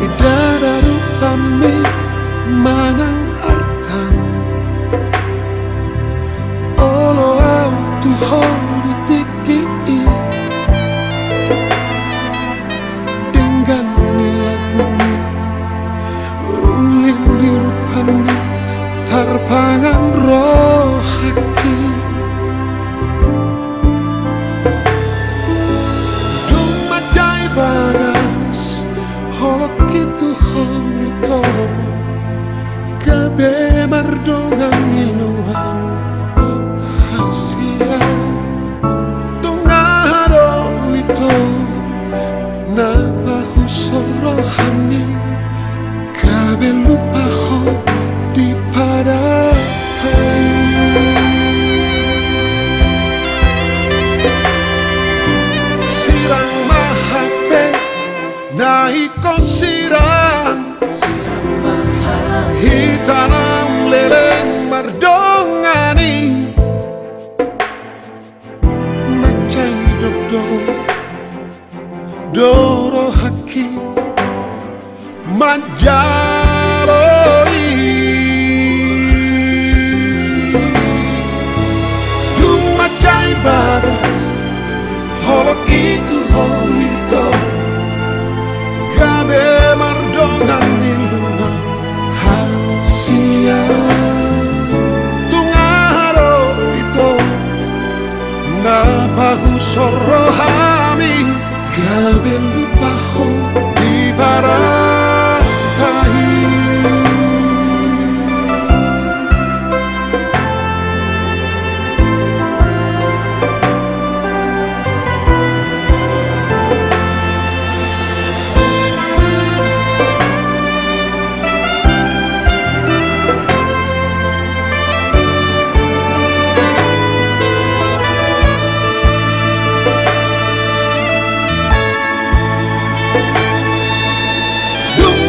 idararu pami manang artang olo au tu hori tiki dengan nilagumi liru pami tarpangan rohaki dumajai bagas holok itu hoito gabe mardongan iluau hasia tungaro itu napa husorohani gabe lupa ho di pada sirang mahape naiko sirang hitanam leleng mardongani macai dokdo doro haki manjaloi dumacai bagas holok itu holito gabe mardongan niluha hasia tungaro itu napa husorohami gabe lupa ho di baratahi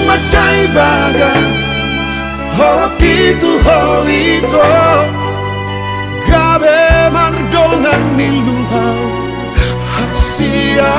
macai bagas holok itu holito gabe mardongan niluhau hasia